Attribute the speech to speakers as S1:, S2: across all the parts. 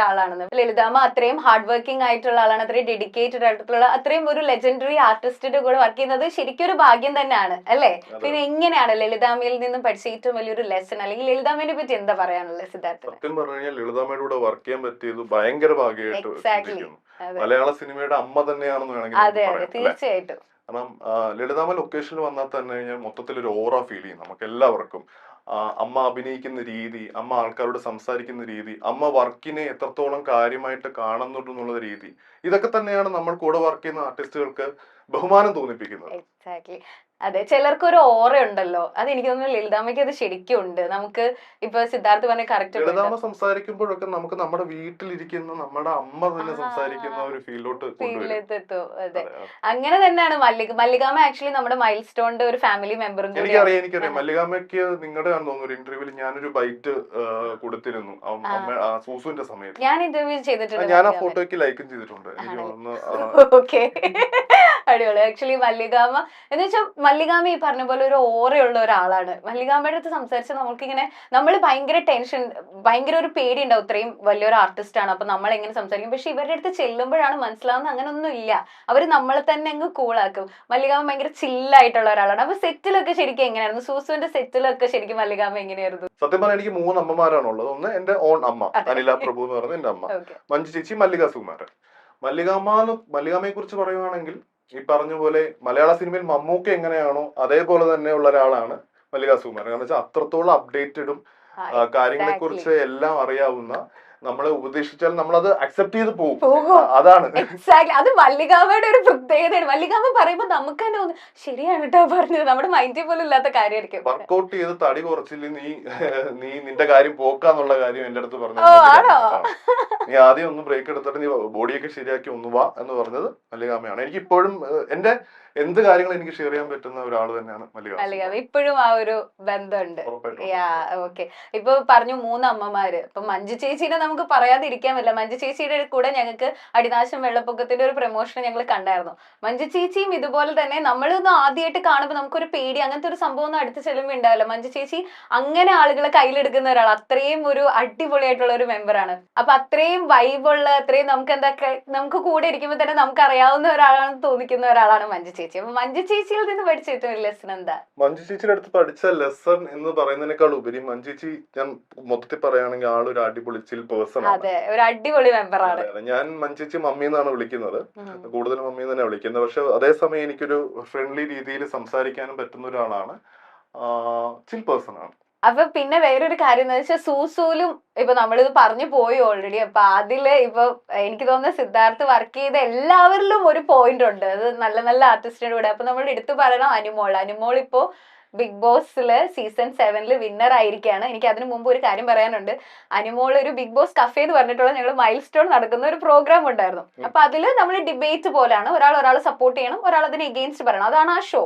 S1: ആളാണെന്ന്. ലളിതാമ്മ അത്രയും hard working ആയിട്ടുള്ള ആളാണ്, അത്രയും ഡെഡിക്കേറ്റഡ് ആയിട്ടുള്ള, അത്രയും ഒരു ലെജൻഡറി ആർട്ടിസ്റ്റിന്റെ കൂടെ വർക്ക് ചെയ്യുന്നത് ശരിക്കും ഒരു ഭാഗ്യം തന്നെയാണ് അല്ലേ? പിന്നെ എങ്ങനെയാണ് ലളിതാമ്മയിൽ നിന്നും പഠിച്ച ഏറ്റവും വലിയൊരു ലെസൺ, അല്ലെങ്കിൽ ലളിതാമ്മയെ പറ്റി എന്താ പറയാനുള്ളത് സിദ്ധാർത്ഥ?
S2: സത്യം പറഞ്ഞു കഴിഞ്ഞാൽ ലളിതാമ്മയുടെ കൂടെ വർക്ക് ചെയ്യാൻ പറ്റിയത് ഭയങ്കര ഭാഗ്യമായിട്ട് ചിന്തിക്കുന്നു. മലയാള സിനിമയുടെ അമ്മ തന്നെയാണെന്ന് വേണമെങ്കിൽ പറയാം.
S1: തീർച്ചയായിട്ടും.
S2: കാരണം ലളിതാമ്മ ലൊക്കേഷനിൽ വന്നാൽ തന്നെ കഴിഞ്ഞാൽ മൊത്തത്തിൽ ഒരു ഓറ ഫീൽ ചെയ്യും നമുക്ക് എല്ലാവർക്കും. അമ്മ അഭിനയിക്കുന്ന രീതി, അമ്മ ആൾക്കാരോട് സംസാരിക്കുന്ന രീതി, അമ്മ വർക്കിനെ എത്രത്തോളം കാര്യമായിട്ട് കാണുന്നുണ്ടെന്നുള്ള രീതി, ഇതൊക്കെ തന്നെയാണ് നമ്മൾ കൂടെ വർക്ക് ചെയ്യുന്ന ആർട്ടിസ്റ്റുകൾക്ക് ബഹുമാനം തോന്നിപ്പിക്കുന്നത്.
S1: അതെ, ചിലർക്ക് ഒരു ഓറ ഉണ്ടല്ലോ, അത് എനിക്ക് തോന്നുന്നു ലളിതാമ്മയ്ക്ക് അത് ശരിക്കും ഉണ്ട്. നമുക്ക് ഇപ്പൊ സിദ്ധാർത്ഥ് പറഞ്ഞ കറക്റ്റ്,
S2: ലളിതാമ്മ സംസാരിക്കുമ്പോഴൊക്കെ നമുക്ക് നമ്മുടെ വീട്ടിലിരിക്കുന്ന നമ്മുടെ അമ്മ തന്നെ സംസാരിക്കുന്ന ഒരു ഫീലിലോട്ട്
S1: എത്തും. അതെ, അങ്ങനെ തന്നെയാണ് മല്ലികാമ്മ ആക്ച്വലി നമ്മുടെ മൈൽ സ്റ്റോണിന്റെ ഒരു ഫാമിലി മെമ്പറും.
S2: എനിക്കറിയാം മല്ലികാമ്മയ്ക്ക് നിങ്ങളുടെ തോന്നുന്നു ഒരു ഇന്റർവ്യൂവിൽ ഞാനൊരു ബൈറ്റ് കൊടുത്തിരുന്നു സൂസുവിന്റെ സമയത്ത്.
S1: ഞാൻ ഇന്റർവ്യൂ ചെയ്തിട്ടുണ്ട്,
S2: ഞാൻ ആ ഫോട്ടോയ്ക്ക് ലൈക്കും ചെയ്തിട്ടുണ്ട്. എനിക്ക്
S1: ഓക്കെ, അടിപൊളി. ആക്ച്വലി മല്ലികാമ്മ എന്ന് വെച്ചാൽ മല്ലികാമ്മ ഈ പറഞ്ഞ പോലെ ഒരു ഓറയുള്ള ഒരാളാണ്. മല്ലികാമ്മയുടെ അടുത്ത് സംസാരിച്ചാൽ നമുക്കിങ്ങനെ, നമ്മൾ ഭയങ്കര ടെൻഷൻ, ഭയങ്കര ഒരു പേടി ഉണ്ടാവും, ഇത്രയും വലിയൊരു ആർട്ടിസ്റ്റ് ആണ്, അപ്പൊ നമ്മൾ എങ്ങനെ സംസാരിക്കും. പക്ഷെ ഇവരുടെ അടുത്ത് ചെല്ലുമ്പോഴാണ് മനസ്സിലാവുന്നത് അങ്ങനെ ഒന്നും ഇല്ല, അവര് നമ്മളെ തന്നെ അങ്ങ് കൂളാക്കും. മല്ലികാമ്മ ഭയങ്കര ചില്ലായിട്ടുള്ള ഒരാളാണ്. അപ്പൊ സെറ്റിലൊക്കെ ശരിക്കും എങ്ങനെയായിരുന്നു? സൂസുവിന്റെ സെറ്റിലൊക്കെ ശരിക്കും മല്ലികാമ്മ എങ്ങനെയായിരുന്നു?
S2: സത്യം പറഞ്ഞാൽ എനിക്ക് 3 അമ്മമാരാണ് ഉള്ളത്. ഒന്ന് എന്റെ ഓൺ അമ്മ അനില പ്രഭു എന്ന് പറയുന്നത് എന്റെ അമ്മ, മഞ്ജു ചേച്ചി, മല്ലിക സുകുമാരൻ. മല്ലികാമ്മയെ കുറിച്ച് പറയുവാണെങ്കിൽ ഈ പറഞ്ഞ പോലെ മലയാള സിനിമയിൽ മമ്മൂക്ക എങ്ങനെയാണോ അതേപോലെ തന്നെ ഉള്ള ഒരാളാണ് മല്ലിക സുകുമാരൻ. കാരണം വെച്ചാൽ അത്രത്തോളം അപ്ഡേറ്റഡും കാര്യങ്ങളെ കുറിച്ച് എല്ലാം അറിയാവുന്ന, നമ്മളെ ഉപദേശിച്ചാൽ നമ്മളത് അക്സെപ്റ്റ് ചെയ്ത് പോകും. അതാണ്
S1: അത് മല്ലികാമ്മയുടെ ഒരു പ്രത്യേകതയാണ്. മല്ലികാമ്മ പറയുമ്പോ നമുക്ക് തന്നെ ശരിയാണ് കേട്ടോ പറഞ്ഞത്, നമ്മുടെ മൈൻഡിൽ പോലും ഇല്ലാത്ത കാര്യമായിരിക്കും.
S2: വർക്ക്ഔട്ട് ചെയ്ത് തടി കുറച്ചില്ല നീ നിന്റെ കാര്യം പോക്കാന്നുള്ള കാര്യം എന്റെ അടുത്ത് പറഞ്ഞു. നീ ആദ്യം ഒന്ന് ബ്രേക്ക് എടുത്തിട്ട് നീ ബോഡിയൊക്കെ ശരിയാക്കി ഒന്ന് വാ എന്ന് പറഞ്ഞത് മല്ലികാമ്മയാണ്. എനിക്ക് ഇപ്പോഴും എന്റെ എന്ത് കാര്യങ്ങളും എനിക്ക് ഷെയർ ചെയ്യാൻ പറ്റുന്ന ഒരാൾ തന്നെയാണ് മല്ലികാമ്മ.
S1: ഇപ്പോഴും ആ ഒരു ബന്ധമുണ്ട്. ഓക്കെ, ഇപ്പൊ പറഞ്ഞു 3 അമ്മമാര്. ഇപ്പൊ മഞ്ജു ചേച്ചിനെ നമുക്ക് പറയാതിരിക്കാൻ പറ്റില്ല. മഞ്ജു ചേച്ചിയുടെ കൂടെ ഞങ്ങൾക്ക് അടിനാശം വെള്ളപ്പൊക്കത്തിന്റെ ഒരു പ്രൊമോഷൻ ഞങ്ങൾ കണ്ടായിരുന്നു. മഞ്ജു ചേച്ചിയും ഇതുപോലെ തന്നെ നമ്മളൊന്നും ആദ്യമായിട്ട് കാണുമ്പോൾ നമുക്കൊരു പേടി, അങ്ങനത്തെ ഒരു സംഭവം ഒന്നും അടുത്ത് ചെല്ലുമ്പോൾ ഉണ്ടാവില്ല. മഞ്ജു ചേച്ചി അങ്ങനെ ആളുകളെ കയ്യിലെടുക്കുന്ന ഒരാൾ, അത്രയും ഒരു അടിപൊളിയായിട്ടുള്ള ഒരു മെമ്പറാണ്. അപ്പൊ അത്രയും വൈബുള്ള, അത്രയും നമുക്ക് കൂടെ ഇരിക്കുമ്പോൾ തന്നെ നമുക്ക് അറിയാവുന്ന ഒരാളാണെന്ന് തോന്നിക്കുന്ന ഒരാളാണ് മഞ്ജു ചേച്ചി. അപ്പൊ മഞ്ജു ചേച്ചിയിൽ നിന്ന് പഠിച്ച ഏറ്റവും വലിയ ലെസൺ എന്താ?
S2: മഞ്ജു ചേച്ചിയുടെ അടുത്ത് പഠിച്ച ലെസൺ എന്ന് പറയുന്നതിനേക്കാൾ ഉപരി, മഞ്ജു ചേച്ചി ഞാൻ മൊത്തത്തിൽ പറയുകയാണെങ്കിൽ ആളൊരു അടിപൊളി ചിൽ പേഴ്സൺ ആണ്.
S1: ഒരു അടിപൊളി മെമ്പറാണ്.
S2: ഞാൻ മഞ്ജു ചേച്ചി മമ്മി എന്നാണ് വിളിക്കുന്നത്, കൂടുതലും മമ്മി തന്നെ വിളിക്കുന്നത്. പക്ഷെ അതേസമയം എനിക്കൊരു ഫ്രണ്ട്ലി രീതിയിൽ സംസാരിക്കാനും പറ്റുന്ന ഒരാളാണ്, ചിൽ പേഴ്സൺ ആണ്.
S1: അപ്പൊ പിന്നെ വേറൊരു കാര്യം എന്ന് വെച്ചാൽ സൂസൂലും ഇപ്പൊ നമ്മളിത് പറഞ്ഞു പോയി ഓൾറെഡി. അപ്പൊ അതില് ഇപ്പൊ എനിക്ക് തോന്നുന്നത് സിദ്ധാർത്ഥ് വർക്ക് ചെയ്ത എല്ലാവരിലും ഒരു പോയിന്റ് ഉണ്ട്, അത് നല്ല നല്ല ആർട്ടിസ്റ്റിന്റെ കൂടെ. അപ്പൊ നമ്മൾ എടുത്തു പറയണം അനുമോൾ ഇപ്പോ ബിഗ് ബോസില് സീസൺ 7 വിന്നർ ആയിരിക്കുകയാണ്. എനിക്ക് അതിനു മുമ്പ് ഒരു കാര്യം പറയാനുണ്ട്. അനുമോൾ ഒരു ബിഗ് ബോസ് കഫേ എന്ന് പറഞ്ഞിട്ടുള്ള ഞങ്ങൾ മൈൽ സ്റ്റോൺ നടക്കുന്ന ഒരു പ്രോഗ്രാം ഉണ്ടായിരുന്നു. അപ്പൊ അതില് നമ്മൾ ഡിബേറ്റ് പോലാണ്, ഒരാളെ സപ്പോർട്ട് ചെയ്യണം, ഒരാൾ അതിന് എഗെയിൻസ്റ്റ് പറയണം, അതാണ് ആ ഷോ.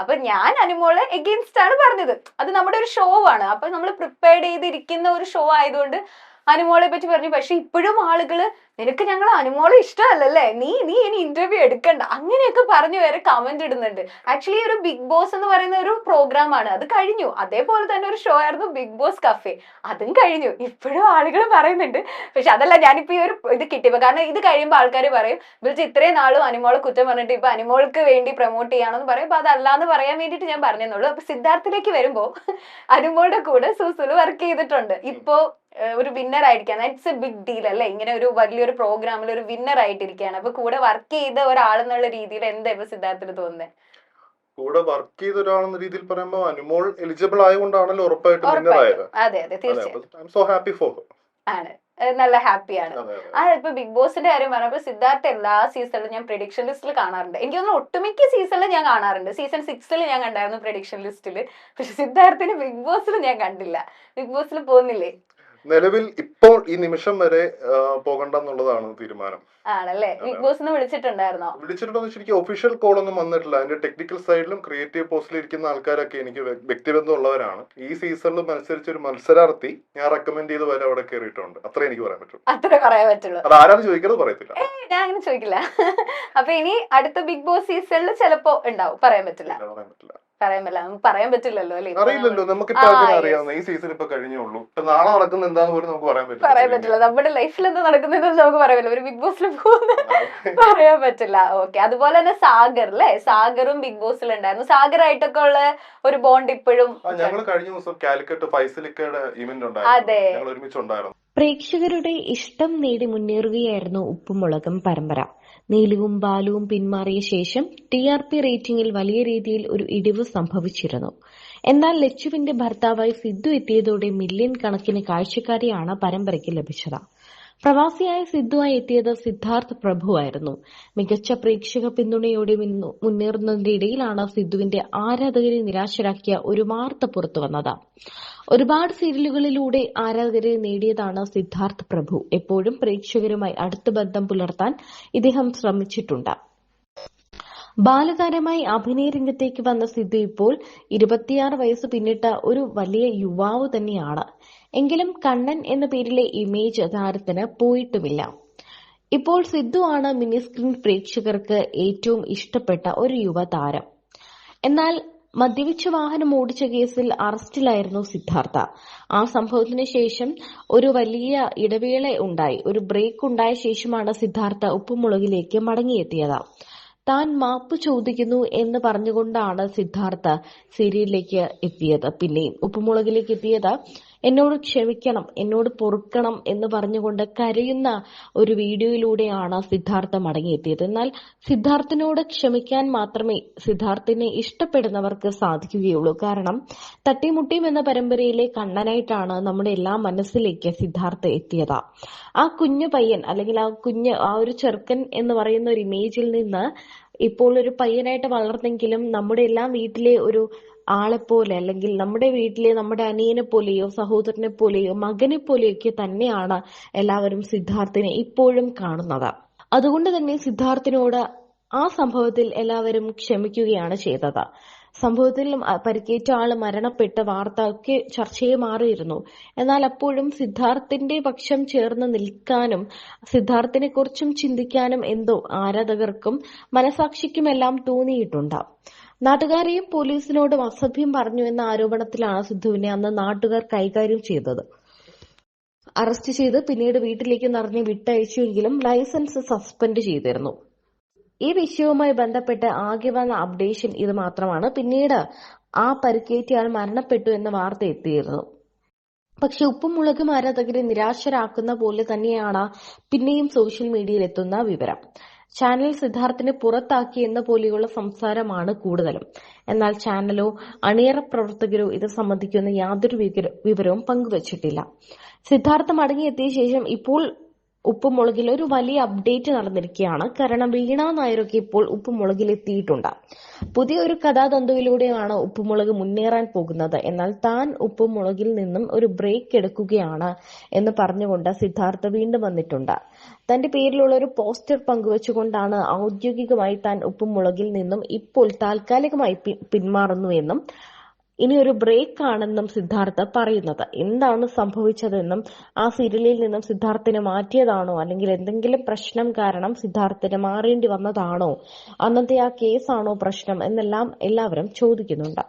S1: അപ്പൊ ഞാൻ അനുമോളെ എഗെയിൻസ്റ്റ് ആണ് പറഞ്ഞത്. അത് നമ്മുടെ ഒരു ഷോ ആണ്, അപ്പൊ നമ്മൾ പ്രിപ്പയർഡ് ചെയ്തിരിക്കുന്ന ഒരു ഷോ ആയതുകൊണ്ട് അനുമോളെ പറ്റി പറഞ്ഞു. പക്ഷെ ഇപ്പോഴും ആളുകള് നിനക്ക് ഞങ്ങൾ അനുമോളെ ഇഷ്ടമല്ലല്ലേ, നീ ഇനി ഇന്റർവ്യൂ എടുക്കണ്ട, അങ്ങനെയൊക്കെ പറഞ്ഞു വരെ കമന്റ് ഇടുന്നുണ്ട്. ആക്ച്വലി ഒരു ബിഗ് ബോസ് എന്ന് പറയുന്ന ഒരു പ്രോഗ്രാം ആണ്, അത് കഴിഞ്ഞു. അതേപോലെ തന്നെ ഒരു ഷോ ആയിരുന്നു ബിഗ് ബോസ് കഫേ, അതും കഴിഞ്ഞു. ഇപ്പോഴും ആളുകൾ പറയുന്നുണ്ട്. പക്ഷെ അതല്ല, ഞാനിപ്പോ ഈ ഒരു ഇത് കിട്ടിയപ്പോ, കാരണം ഇത് കഴിയുമ്പോൾ ആൾക്കാർ പറയും വിളിച്ച് ഇത്രയും നാളും അനുമോളെ കുറ്റം പറഞ്ഞിട്ട് ഇപ്പൊ അനുമോൾക്ക് വേണ്ടി പ്രൊമോട്ട് ചെയ്യാണെന്ന് പറയും. അപ്പൊ അതല്ലാന്ന് പറയാൻ വേണ്ടിട്ട് ഞാൻ പറഞ്ഞെന്നുള്ളൂ. അപ്പൊ സിദ്ധാർത്ഥിലേക്ക് വരുമ്പോ അനുമോളുടെ കൂടെ സൂസുല് വർക്ക് ചെയ്തിട്ടുണ്ട്. ഇപ്പോ ഒരു വിന്നർ ആയിരിക്കാണ്, ഇറ്റ്സ് എ ബിഗ് ഡീൽ അല്ലേ, ഇങ്ങനെ ഒരു വലിയൊരു പ്രോഗ്രാമിൽ ഒരു വിന്നർ ആയിട്ടിരിക്കുകയാണ്. അപ്പൊ കൂടെ വർക്ക് ചെയ്ത ഒരാളെന്നുള്ള രീതിയിൽ എന്താ ഇപ്പൊ സിദ്ധാർത്ഥിന് തോന്നുന്നത്?
S2: കൂടെ വർക്ക് ചെയ്ത ഒരാളെന്ന രീതിയിൽ പറയുമ്പോൾ അനുമോൾ എലിജിബിൾ ആയതുകൊണ്ടാണല്ലോ ഉറപ്പായിട്ടും വിന്നർ ആയത്.
S1: അതെ തീർച്ചയായും.
S2: I am so happy for her.
S1: ആണ്, നല്ല ഹാപ്പിയാണ്. ഇപ്പൊ ബിഗ് ബോസിന്റെ കാര്യം പറഞ്ഞപ്പോ സിദ്ധാർത്ഥ് എല്ലാ സീസണിലും ഞാൻ പ്രെഡിക്ഷൻ ലിസ്റ്റിൽ കാണാറുണ്ട്. എനിക്ക് തോന്നുന്നു ഒട്ടുമിക്ക സീസണിലും ഞാൻ കാണാറുണ്ട്. സീസൺ 6 ഞാൻ കണ്ടായിരുന്നു പ്രെഡിക്ഷൻ ലിസ്റ്റിൽ. പക്ഷെ സിദ്ധാർത്ഥിന് ബിഗ് ബോസിൽ ഞാൻ കണ്ടില്ല. ബിഗ് ബോസിൽ പോകുന്നില്ലേ?
S2: നിലവിൽ ഇപ്പോൾ ഈ നിമിഷം വരെ പോകണ്ടെന്നുള്ളതാണ് തീരുമാനം.
S1: ആണല്ലേ? ബിഗ് ബോസിന് വിളിച്ചിട്ടുണ്ടായിരുന്നോ?
S2: വിളിച്ചിട്ടുണ്ടോ ശരിക്കും ഒഫീഷ്യൽ കോൾ ഒന്നും വന്നിട്ടില്ല. അതിന്റെ ടെക്നിക്കൽ സൈഡിലും ക്രിയേറ്റീവ് പോസ്റ്റിൽ ഇരിക്കുന്ന ആൾക്കാരൊക്കെ എനിക്ക് വ്യക്തിബന്ധം ഉള്ളവരാണ്. ഈ സീസണിൽ മത്സരിച്ച ഒരു മത്സരാർത്ഥി ഞാൻ റെക്കമെൻഡ് ചെയ്ത് വരെ അവിടെ കയറിയിട്ടുണ്ട്. അത്രേ എനിക്ക് പറയാൻ പറ്റുള്ളൂ.
S1: അത്രേ പറയാൻ പറ്റുള്ളൂ.
S2: അത് ആരാന്ന് ചോദിക്കുന്നത് പറയത്തില്ല,
S1: ഞാൻ അങ്ങനെ ചോദിക്കില്ല. അപ്പൊ ഇനി അടുത്ത ബിഗ് ബോസ് സീസണിൽ ചിലപ്പോ ഉണ്ടാവും, പറയാൻ പറ്റില്ല. പറയാൻ പറ്റില്ലല്ലോ അല്ലെ?
S2: അറിയില്ലല്ലോ, നമുക്കിപ്പോ അറിയാവുന്ന ഈ സീസൺ ഇപ്പൊ കഴിഞ്ഞുള്ളൂ. ഇപ്പൊ നാളെ നടക്കുന്ന എന്താന്ന് പോലും നമുക്ക് പറയാൻ
S1: പറ്റില്ല. നമ്മുടെ ലൈഫിൽ എന്താ നടക്കുന്നതെന്ന് നമുക്ക് പറയാൻ പറ്റില്ല. ഒരു ബിഗ് ബോസിൽ പോകുന്ന പറയാൻ പറ്റില്ല. ഓക്കെ, അതുപോലെ തന്നെ സാഗർ അല്ലെ, സാഗറും ബിഗ് ബോസിൽ ഉണ്ടായിരുന്നു. സാഗറായിട്ടൊക്കെ ഉള്ള ഒരു ബോണ്ട് ഇപ്പോഴും.
S2: ഞങ്ങൾ കഴിഞ്ഞ ദിവസം കാലിക്കറ്റ് ഫൈസലിക്കയുടെ ഇവന്റ് ഉണ്ടായിരുന്നു, ഞങ്ങൾ ഒരുമിച്ചുണ്ടായിരുന്നു.
S3: പ്രേക്ഷകരുടെ ഇഷ്ടം നേടി മുന്നേറുകയായിരുന്നു ഉപ്പുമുളകും പരമ്പര. നീലുവും ബാലുവും പിന്മാറിയ ശേഷം TRP റേറ്റിംഗിൽ വലിയ രീതിയിൽ ഒരു ഇടിവ് സംഭവിച്ചിരുന്നു. എന്നാൽ ലച്ചുവിന്റെ ഭർത്താവായി സിദ്ധു എത്തിയതോടെ മില്യൺ കണക്കിന് കാഴ്ചക്കാരെയാണ് പരമ്പരയ്ക്ക് ലഭിച്ചത്. പ്രവാസിയായ സിദ്ധുവായി എത്തിയത് സിദ്ധാർത്ഥ് പ്രഭുവായിരുന്നു. മികച്ച പ്രേക്ഷക പിന്തുണയോടെ മുന്നേറുന്നതിന്റെ ഇടയിലാണ് സിദ്ധുവിന്റെ ആരാധകരെ നിരാശരാക്കിയ ഒരു വാർത്ത പുറത്തുവന്നത്. ഒരുപാട് സീരിയലുകളിലൂടെ ആരാധകരെ നേടിയതാണ് സിദ്ധാർത്ഥ് പ്രഭു. എപ്പോഴും പ്രേക്ഷകരുമായി അടുത്ത ബന്ധം പുലർത്താൻ ഇദ്ദേഹം ശ്രമിച്ചിട്ടുണ്ട്. ബാലതാരമായി അഭിനയ രംഗത്തേക്ക് വന്ന സിദ്ധു ഇപ്പോൾ 26 വയസ്സ് പിന്നിട്ട ഒരു വലിയ യുവാവ് തന്നെയാണ്. എങ്കിലും കണ്ണൻ എന്ന പേരിലെ ഇമേജ് താരത്തിന് പോയിട്ടുമില്ല. ഇപ്പോൾ സിദ്ധു ആണ് മിനി സ്ക്രീൻ പ്രേക്ഷകർക്ക് ഏറ്റവും ഇഷ്ടപ്പെട്ട ഒരു യുവതാരം. എന്നാൽ മദ്യപിച്ച വാഹനം ഓടിച്ച കേസിൽ അറസ്റ്റിലായിരുന്നു സിദ്ധാർത്ഥ. ആ സംഭവത്തിന് ശേഷം ഒരു വലിയ ഇടവേള ഉണ്ടായി. ഒരു ബ്രേക്ക് ഉണ്ടായ ശേഷമാണ് സിദ്ധാർത്ഥ ഉപ്പുമുളകിലേക്ക് മടങ്ങിയെത്തിയത്. താൻ മാപ്പ് ചോദിക്കുന്നു എന്ന് പറഞ്ഞുകൊണ്ടാണ് സിദ്ധാർത്ഥ സീരിയലിലേക്ക് എത്തിയത്. പിന്നെയും ഉപ്പുമുളകിലേക്ക് എത്തിയത് എന്നോട് ക്ഷമിക്കണം, എന്നോട് പൊറുക്കണം എന്ന് പറഞ്ഞുകൊണ്ട് കരയുന്ന ഒരു വീഡിയോയിലൂടെയാണ് സിദ്ധാർത്ഥ മടങ്ങിയെത്തിയത്. എന്നാൽ സിദ്ധാർത്ഥിനോട് ക്ഷമിക്കാൻ മാത്രമേ സിദ്ധാർത്ഥിനെ ഇഷ്ടപ്പെടുന്നവർക്ക് സാധിക്കുകയുള്ളൂ. കാരണം തട്ടിമുട്ടിയും എന്ന പരമ്പരയിലെ കണ്ണനായിട്ടാണ് നമ്മുടെ എല്ലാ മനസ്സിലേക്ക് സിദ്ധാർത്ഥ എത്തിയത്. ആ കുഞ്ഞു പയ്യൻ അല്ലെങ്കിൽ ആ ഒരു ചെറുക്കൻ എന്ന് പറയുന്ന ഒരു ഇമേജിൽ നിന്ന് ഇപ്പോൾ ഒരു പയ്യനായിട്ട് വളർന്നെങ്കിലും നമ്മുടെ എല്ലാം വീട്ടിലെ ഒരു ആളെപ്പോലെ അല്ലെങ്കിൽ നമ്മുടെ വീട്ടിലെ നമ്മുടെ അനിയനെ പോലെയോ സഹോദരനെ പോലെയോ മകനെ പോലെയൊക്കെ തന്നെയാണ് എല്ലാവരും സിദ്ധാർത്ഥിനെ ഇപ്പോഴും കാണുന്നത്. അതുകൊണ്ട് തന്നെ സിദ്ധാർത്ഥിനോട് ആ സംഭവത്തിൽ എല്ലാവരും ക്ഷമിക്കുകയാണ് ചെയ്തത്. സംഭവത്തിൽ പരിക്കേറ്റ ആള് മരണപ്പെട്ട വാർത്ത ഒക്കെ ചർച്ചയെ മാറിയിരുന്നു. എന്നാൽ അപ്പോഴും സിദ്ധാർത്ഥിന്റെ പക്ഷം ചേർന്ന് നിൽക്കാനും സിദ്ധാർത്ഥിനെ കുറിച്ചും ചിന്തിക്കാനും എന്തോ ആരാധകർക്കും മനസാക്ഷിക്കുമെല്ലാം തോന്നിയിട്ടുണ്ട്. നാട്ടുകാരെയും പോലീസിനോടും അസഭ്യം പറഞ്ഞു എന്ന ആരോപണത്തിലാണ് സിദ്ധുവിനെ അന്ന് നാട്ടുകാർ കൈകാര്യം ചെയ്തത്. അറസ്റ്റ് ചെയ്ത് പിന്നീട് വീട്ടിലേക്ക് നിറഞ്ഞ് വിട്ടയച്ചുവെങ്കിലും ലൈസൻസ് സസ്പെൻഡ് ചെയ്തിരുന്നു. ഈ വിഷയവുമായി ബന്ധപ്പെട്ട് ആകെ വന്ന അപ്ഡേഷൻ ഇത് മാത്രമാണ്. പിന്നീട് ആ പരിക്കേറ്റയാൾ മരണപ്പെട്ടു എന്ന വാർത്ത എത്തിയിരുന്നു. പക്ഷെ ഉപ്പുമുളകും ആരാധകരെ നിരാശരാക്കുന്ന പോലെ തന്നെയാണ് പിന്നെയും സോഷ്യൽ മീഡിയയിൽ എത്തുന്ന വിവരം. ചാനൽ സിദ്ധാർത്ഥിനെ പുറത്താക്കി എന്ന പോലെയുള്ള സംസാരമാണ് കൂടുതലും. എന്നാൽ ചാനലോ അണിയറ പ്രവർത്തകരോ ഇത് സംബന്ധിക്കുന്ന യാതൊരു വിവരവും പങ്കുവച്ചിട്ടില്ല. സിദ്ധാർത്ഥ മടങ്ങിയെത്തിയ ശേഷം ഇപ്പോൾ ഉപ്പുമുളകിൽ ഒരു വലിയ അപ്ഡേറ്റ് നടന്നിരിക്കുകയാണ്. കാരണം വീണ നായരൊക്കെ ഇപ്പോൾ ഉപ്പുമുളകിൽ എത്തിയിട്ടുണ്ട്. പുതിയൊരു കഥാതന്തുവിലൂടെയാണ് ഉപ്പുമുളക് മുന്നേറാൻ പോകുന്നത്. എന്നാൽ താൻ ഉപ്പുമുളകിൽ നിന്നും ഒരു ബ്രേക്ക് എടുക്കുകയാണ് എന്ന് പറഞ്ഞുകൊണ്ട് സിദ്ധാർത്ഥ വീണ്ടും വന്നിട്ടുണ്ട്. തന്റെ പേരിലുള്ള ഒരു പോസ്റ്റർ പങ്കുവച്ചുകൊണ്ടാണ് ഔദ്യോഗികമായി താൻ ഉപ്പുമുളകിൽ നിന്നും ഇപ്പോൾ താൽക്കാലികമായി പിന്മാറുന്നുവെന്നും ഇനി ഒരു ബ്രേക്ക് ആണെന്നും സിദ്ധാർത്ഥ പറയുന്നത്. എന്താണ് സംഭവിച്ചതെന്നും ആ സീരിയലിൽ നിന്നും സിദ്ധാർത്ഥിനെ മാറ്റിയതാണോ അല്ലെങ്കിൽ എന്തെങ്കിലും പ്രശ്നം കാരണം സിദ്ധാർത്ഥിനെ മാറേണ്ടി വന്നതാണോ, അന്നത്തെ ആ കേസാണോ പ്രശ്നം എന്നെല്ലാം എല്ലാവരും ചോദിക്കുന്നുണ്ട്.